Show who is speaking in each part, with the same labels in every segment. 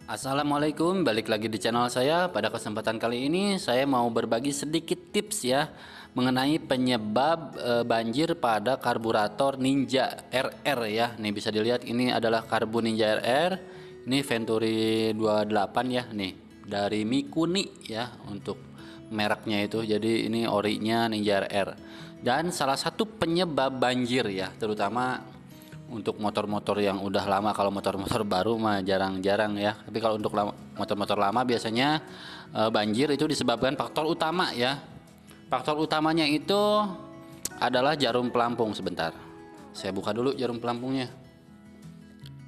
Speaker 1: Assalamualaikum, balik lagi di channel saya. Pada kesempatan kali ini saya mau berbagi sedikit tips ya mengenai penyebab banjir pada karburator Ninja RR ya. Nih bisa dilihat ini adalah karbu Ninja RR. Ini Venturi 28 ya nih dari Mikuni ya untuk mereknya itu. Jadi ini orinya Ninja RR. Dan salah satu penyebab banjir ya, terutama untuk motor-motor yang udah lama. Kalau motor-motor baru mah jarang-jarang ya, tapi kalau untuk motor-motor lama biasanya banjir itu disebabkan faktor utama ya. Faktor utamanya itu adalah jarum pelampung. Sebentar, saya buka dulu jarum pelampungnya.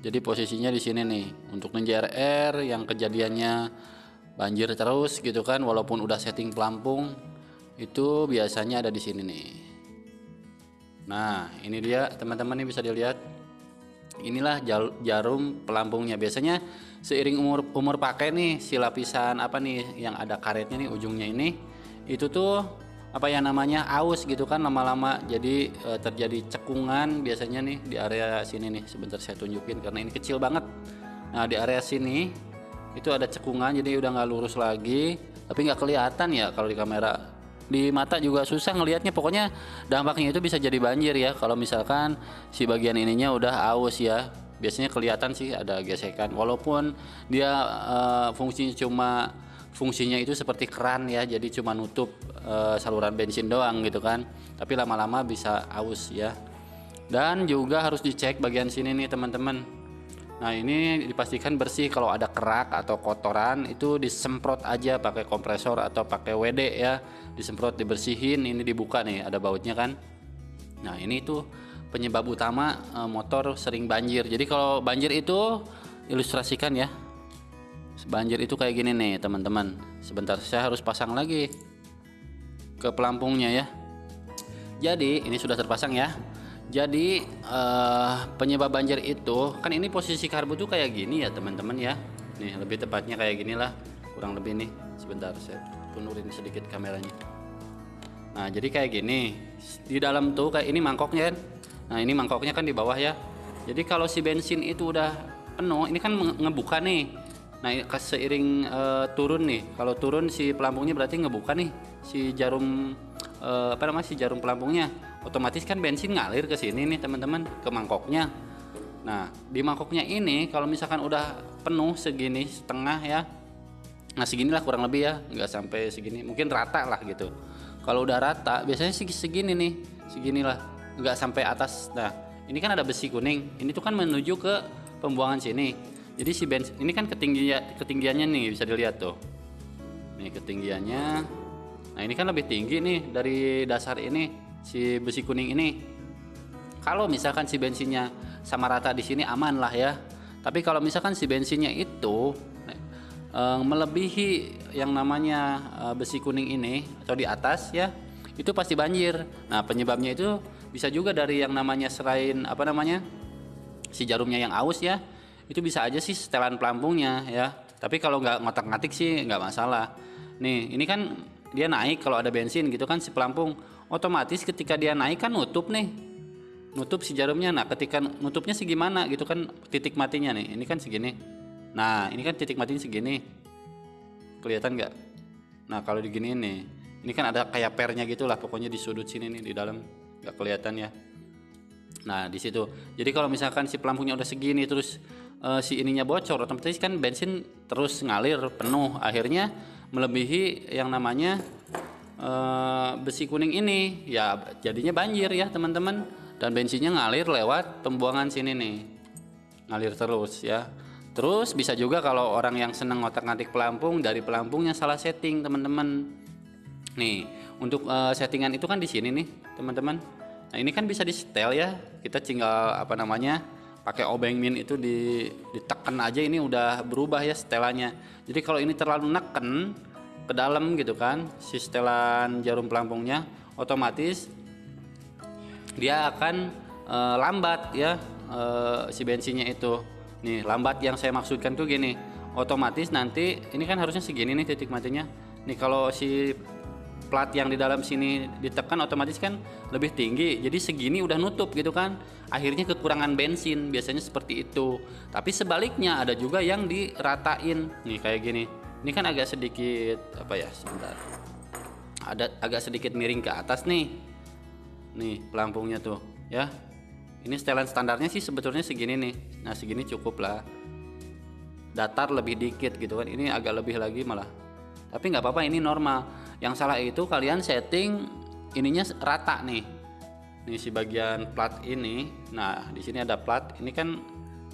Speaker 1: Jadi posisinya di sini nih untuk Ninja RR yang kejadiannya banjir terus gitu kan, walaupun udah setting pelampung itu biasanya ada di sini nih. Nah ini dia teman-teman, nih bisa dilihat, inilah jarum pelampungnya. Biasanya seiring umur pakai nih, si lapisan apa nih yang ada karetnya nih ujungnya ini, itu tuh apa ya namanya, aus gitu kan lama-lama. Jadi terjadi cekungan biasanya nih di area sini nih. Sebentar saya tunjukin karena ini kecil banget. Nah di area sini itu ada cekungan, jadi udah nggak lurus lagi, tapi nggak kelihatan ya kalau di kamera. Di mata juga susah ngelihatnya. Pokoknya dampaknya itu bisa jadi banjir ya kalau misalkan si bagian ininya udah aus ya. Biasanya kelihatan sih ada gesekan, walaupun dia fungsinya itu seperti keran ya, jadi cuma nutup saluran bensin doang gitu kan, tapi lama-lama bisa aus ya. Dan juga harus dicek bagian sini nih teman-teman. Nah ini dipastikan bersih. Kalau ada kerak atau kotoran itu disemprot aja pakai kompresor atau pakai WD ya, disemprot, dibersihin. Ini dibuka nih, ada bautnya kan. Nah ini tuh penyebab utama motor sering banjir. Jadi kalau banjir itu ilustrasikan ya, banjir itu kayak gini nih teman-teman. Sebentar, saya harus pasang lagi ke pelampungnya ya. Jadi ini sudah terpasang ya. Jadi penyebab banjir itu kan ini posisi karbu tuh kayak gini ya teman-teman ya. Nih lebih tepatnya kayak gini lah, kurang lebih nih. Sebentar saya turunin sedikit kameranya. Nah jadi kayak gini. Di dalam tuh kayak ini mangkoknya kan. Nah ini mangkoknya kan di bawah ya. Jadi kalau si bensin itu udah penuh, ini kan ngebuka nih. Nah seiring turun nih, kalau turun si pelampungnya berarti ngebuka nih si jarum apa namanya, si jarum pelampungnya. Otomatis kan bensin ngalir ke sini nih teman-teman, ke mangkoknya. Nah di mangkoknya ini kalau misalkan udah penuh segini setengah ya, nah seginilah kurang lebih ya, nggak sampai segini, mungkin rata lah gitu. Kalau udah rata biasanya segini nih, seginilah, nggak sampai atas. Nah ini kan ada besi kuning, ini tuh kan menuju ke pembuangan sini. Jadi si bensin ini kan ketinggiannya nih bisa dilihat tuh, nih ketinggiannya. Nah ini kan lebih tinggi nih dari dasar ini, si besi kuning ini. Kalau misalkan si bensinnya sama rata di sini aman lah ya. Tapi kalau misalkan si bensinnya itu melebihi yang namanya besi kuning ini atau di atas ya, itu pasti banjir. Nah penyebabnya itu bisa juga dari yang namanya, selain apa namanya, si jarumnya yang aus ya, itu bisa aja sih setelan pelampungnya ya. Tapi kalau nggak ngotak-ngatik sih nggak masalah. Nih ini kan dia naik, kalau ada bensin gitu kan si pelampung, otomatis ketika dia naik kan nutup nih, nutup si jarumnya. Nah ketika nutupnya segimana gitu kan, titik matinya nih ini kan segini. Nah ini kan titik matinya segini, kelihatan nggak? Nah kalau diginiin nih, ini kan ada kayak pernya gitulah, pokoknya di sudut sini nih, di dalam nggak kelihatan ya. Nah di situ. Jadi kalau misalkan si pelampungnya udah segini terus si ininya bocor, otomatis kan bensin terus ngalir penuh, akhirnya melebihi yang namanya besi kuning ini ya, jadinya banjir ya teman-teman. Dan bensinnya ngalir lewat pembuangan sini nih, ngalir terus ya. Terus bisa juga kalau orang yang seneng ngotak-ngatik pelampung, dari pelampungnya salah setting teman-teman. Nih untuk settingan itu kan di sini nih teman-teman. Nah ini kan bisa di setel ya, kita tinggal apa namanya, pakai obeng min itu ditekan aja, ini udah berubah ya setelannya. Jadi kalau ini terlalu neken ke dalam gitu kan si setelan jarum pelampungnya, otomatis dia akan lambat ya, si bensinnya itu. Nih lambat yang saya maksudkan tuh gini, otomatis nanti ini kan harusnya segini nih titik matinya. Nih kalau si plat yang di dalam sini ditekan otomatis kan lebih tinggi, jadi segini udah nutup gitu kan, akhirnya kekurangan bensin, biasanya seperti itu. Tapi sebaliknya ada juga yang diratain nih kayak gini, ini kan agak sedikit apa ya, sebentar, ada agak sedikit miring ke atas nih pelampungnya tuh ya. Ini setelan standarnya sih sebetulnya segini nih, nah segini cukup lah, datar lebih dikit gitu kan, ini agak lebih lagi malah, tapi nggak apa-apa, ini normal. Yang salah itu kalian setting ininya rata nih si bagian plat ini. Nah di sini ada plat, ini kan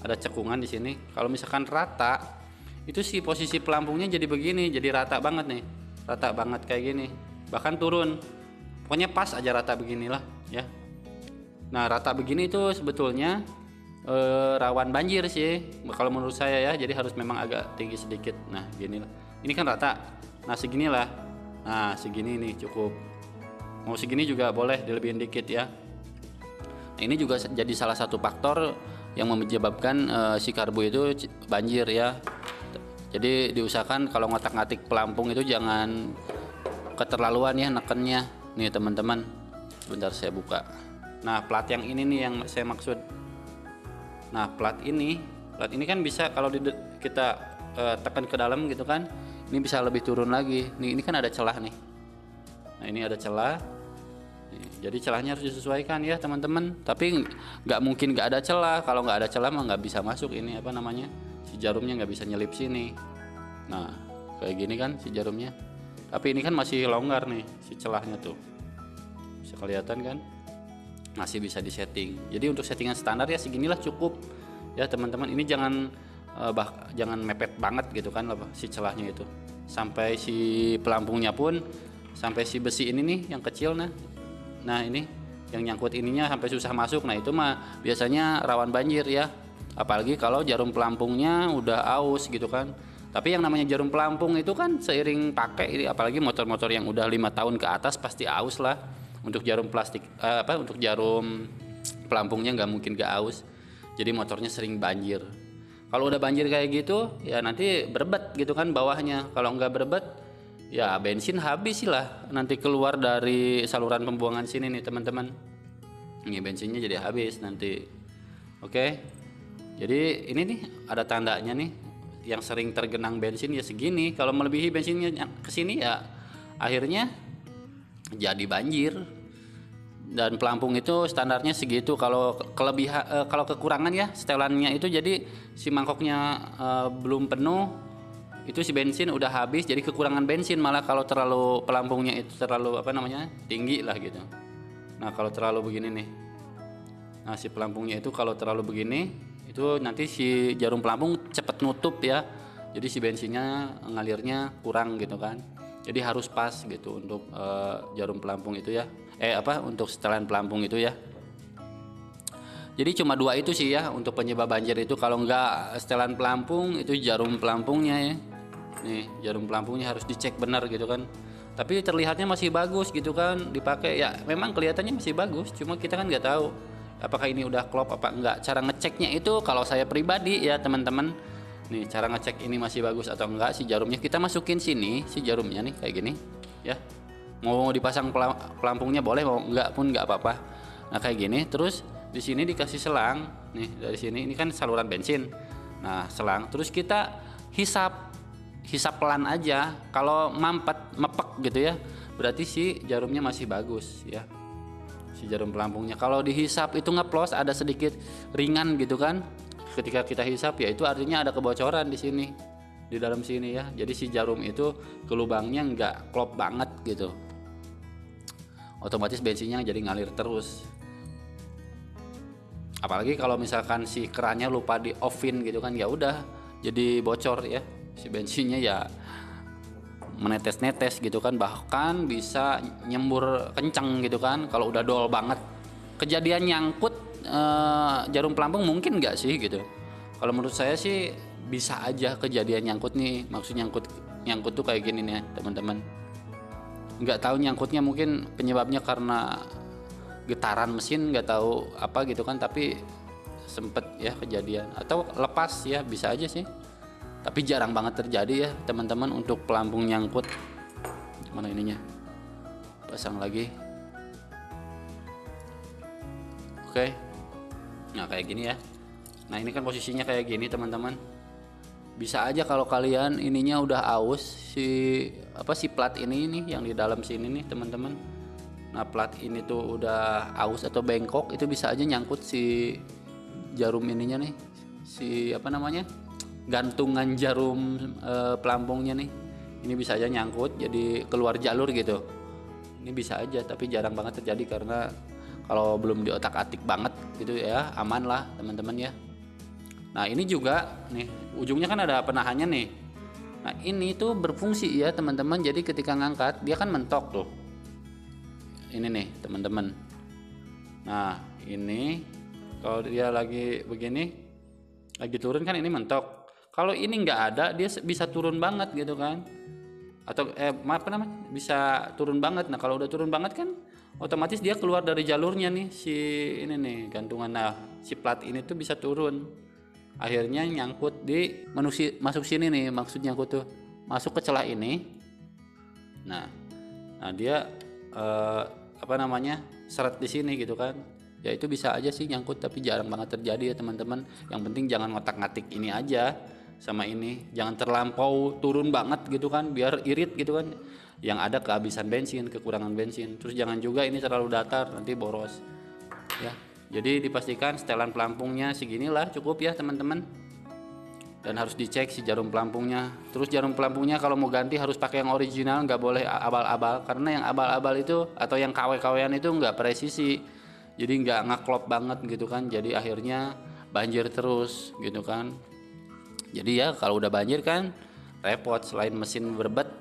Speaker 1: ada cekungan di sini. Kalau misalkan rata itu si posisi pelampungnya jadi begini, jadi rata banget nih, rata banget kayak gini, bahkan turun, pokoknya pas aja rata beginilah ya. Nah rata begini itu sebetulnya rawan banjir sih kalau menurut saya ya, jadi harus memang agak tinggi sedikit. Nah gini lah, ini kan rata, nah seginilah, nah segini nih cukup, mau segini juga boleh dilebihin dikit ya. Nah, ini juga jadi salah satu faktor yang menyebabkan si karbu itu banjir ya. Jadi diusahakan kalau ngotak-ngatik pelampung itu jangan keterlaluan ya nekennya nih teman-teman. Sebentar saya buka. Nah plat yang ini nih yang saya maksud. Nah plat ini kan bisa kalau kita tekan ke dalam gitu kan, ini bisa lebih turun lagi. Ini kan ada celah nih. Nah ini ada celah. Jadi celahnya harus disesuaikan ya teman-teman. Tapi nggak mungkin nggak ada celah. Kalau nggak ada celah mah nggak bisa masuk ini apa namanya, si jarumnya nggak bisa nyelip sini. Nah kayak gini kan si jarumnya. Tapi ini kan masih longgar nih si celahnya tuh. Bisa kelihatan kan? Masih bisa disetting. Jadi untuk settingan standar ya seginilah cukup ya teman-teman. Ini jangan jangan mepet banget gitu kan si celahnya itu. Sampai si pelampungnya pun, sampai si besi ini nih yang kecil nah ini yang nyangkut ininya sampai susah masuk. Nah itu mah biasanya rawan banjir ya. Apalagi kalau jarum pelampungnya udah aus gitu kan. Tapi yang namanya jarum pelampung itu kan seiring pakai, apalagi motor-motor yang udah 5 tahun ke atas pasti aus lah. Untuk jarum plastik untuk jarum pelampungnya nggak mungkin gak aus, jadi motornya sering banjir. Kalau udah banjir kayak gitu ya nanti berbet gitu kan bawahnya. Kalau nggak berbet ya bensin habis lah nanti keluar dari saluran pembuangan sini nih teman-teman. Ini bensinnya jadi habis nanti. Oke, jadi ini nih ada tandanya nih, yang sering tergenang bensin ya segini. Kalau melebihi bensinnya ke sini ya akhirnya jadi banjir. Dan pelampung itu standarnya segitu. Kalau kelebihan kalau kekurangan ya setelannya itu, jadi si mangkoknya belum penuh, itu si bensin udah habis, jadi kekurangan bensin malah kalau terlalu pelampungnya itu terlalu tinggi lah gitu. Nah kalau terlalu begini nih, nah si pelampungnya itu kalau terlalu begini itu nanti si jarum pelampung cepet nutup ya, jadi si bensinnya ngalirnya kurang gitu kan. Jadi harus pas gitu untuk jarum pelampung itu ya, untuk setelan pelampung itu ya. Jadi cuma 2 itu sih ya untuk penyebab banjir itu. Kalau nggak setelan pelampung itu jarum pelampungnya ya. Nih jarum pelampungnya harus dicek benar gitu kan. Tapi terlihatnya masih bagus gitu kan dipakai ya, memang kelihatannya masih bagus. Cuma kita kan nggak tahu apakah ini udah klop apa enggak. Cara ngeceknya itu kalau saya pribadi ya teman-teman. Nih cara ngecek ini masih bagus atau enggak si jarumnya, kita masukin sini si jarumnya nih kayak gini ya. Mau dipasang pelampungnya boleh, mau enggak pun enggak apa-apa. Nah kayak gini, terus di sini dikasih selang nih, dari sini ini kan saluran bensin. Nah selang, terus kita hisap pelan aja. Kalau mepek gitu ya, berarti si jarumnya masih bagus ya, si jarum pelampungnya. Kalau dihisap itu ngeplos ada sedikit ringan gitu kan, ketika kita hisap ya itu artinya ada kebocoran di sini, di dalam sini ya. Jadi si jarum itu ke lubangnya nggak klop banget gitu, otomatis bensinnya jadi ngalir terus. Apalagi kalau misalkan si kerannya lupa di offin gitu kan, ya udah jadi bocor ya, si bensinnya ya menetes-netes gitu kan, bahkan bisa nyembur kencang gitu kan kalau udah dol banget. Kejadian nyangkut jarum pelampung mungkin nggak sih gitu? Kalau menurut saya sih bisa aja kejadian nyangkut nih. Maksud nyangkut tuh kayak gini nih teman-teman. Nggak tahu nyangkutnya mungkin penyebabnya karena getaran mesin, nggak tahu apa gitu kan, tapi sempet ya kejadian, atau lepas ya, bisa aja sih. Tapi jarang banget terjadi ya teman-teman untuk pelampung nyangkut. Mana ininya? pasang lagi. Oke. Nah kayak gini ya. Nah ini kan posisinya kayak gini teman-teman. Bisa aja kalau kalian ininya udah aus si plat ini nih yang di dalam sini nih teman-teman. Nah plat ini tuh udah aus atau bengkok, itu bisa aja nyangkut si jarum ininya nih, si gantungan jarum pelampungnya nih. Ini bisa aja nyangkut jadi keluar jalur gitu. Ini bisa aja, tapi jarang banget terjadi karena kalau belum diotak-atik banget gitu ya, aman lah teman-teman ya. Nah ini juga nih ujungnya kan ada penahannya nih. Nah ini tuh berfungsi ya teman-teman, jadi ketika ngangkat dia kan mentok tuh. Ini nih teman-teman. Nah ini kalau dia lagi begini, lagi turun kan ini mentok. Kalau ini nggak ada dia bisa turun banget gitu kan. Atau bisa turun banget. Nah kalau udah turun banget kan otomatis dia keluar dari jalurnya nih si ini nih gantungan. Nah si plat ini tuh bisa turun, akhirnya nyangkut di masuk sini nih, maksud nyangkut tuh masuk ke celah ini. Nah dia seret di sini gitu kan. Ya itu bisa aja sih nyangkut, tapi jarang banget terjadi ya teman-teman. Yang penting jangan ngotak-ngatik ini aja sama ini, jangan terlampau turun banget gitu kan, biar irit gitu kan, yang ada kehabisan bensin, kekurangan bensin. Terus jangan juga ini terlalu datar, nanti boros ya. Jadi dipastikan setelan pelampungnya seginilah cukup ya teman-teman, dan harus dicek si jarum pelampungnya. Terus jarum pelampungnya kalau mau ganti harus pakai yang original, nggak boleh abal-abal, karena yang abal-abal itu atau yang KW-KW-an itu nggak presisi, jadi nggak ngaklop banget gitu kan, jadi akhirnya banjir terus gitu kan. Jadi ya kalau udah banjir kan repot, selain mesin berbet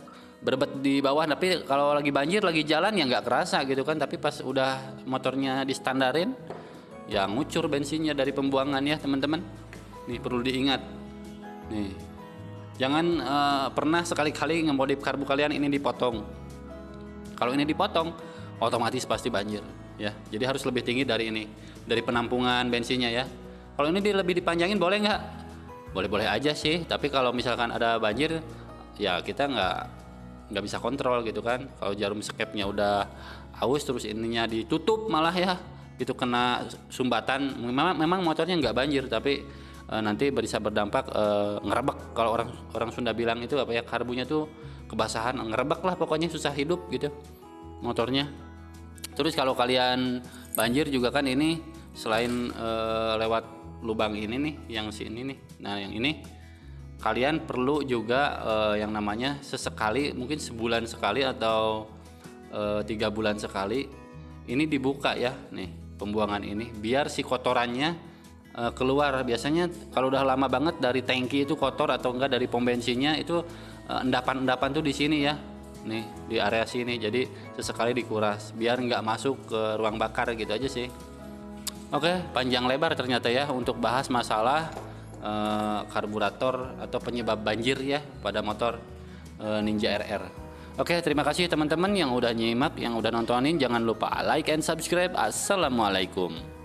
Speaker 1: di bawah, tapi kalau lagi banjir lagi jalan ya nggak kerasa gitu kan, tapi pas udah motornya distandarin ya ngucur bensinnya dari pembuangan ya teman-teman. Nih perlu diingat nih, jangan pernah sekali-kali ngemodif karbu kalian ini dipotong. Kalau ini dipotong otomatis pasti banjir ya, jadi harus lebih tinggi dari ini, dari penampungan bensinnya ya. Kalau ini lebih dipanjangin boleh nggak? Boleh-boleh aja sih, tapi kalau misalkan ada banjir ya kita nggak bisa kontrol gitu kan. Kalau jarum skepnya udah aus terus ininya ditutup malah ya itu kena sumbatan, memang motornya nggak banjir, tapi nanti bisa berdampak ngerebek. Kalau orang Sunda bilang itu karbunya tuh kebasahan, ngerebek lah pokoknya, susah hidup gitu motornya. Terus kalau kalian banjir juga kan ini selain lewat lubang ini nih, yang sini nih, nah yang ini kalian perlu juga yang namanya sesekali, mungkin sebulan sekali atau 3 bulan sekali ini dibuka ya nih pembuangan ini, biar si kotorannya keluar. Biasanya kalau udah lama banget dari tangki itu kotor atau enggak dari pom bensinnya itu endapan-endapan tuh di sini ya nih, di area sini. Jadi sesekali dikuras biar nggak masuk ke ruang bakar gitu aja sih. Oke, panjang lebar ternyata ya untuk bahas masalah karburator atau penyebab banjir ya pada motor Ninja RR. Oke, terima kasih teman-teman yang udah nyimak, yang udah nontonin. Jangan lupa like and subscribe. Assalamualaikum.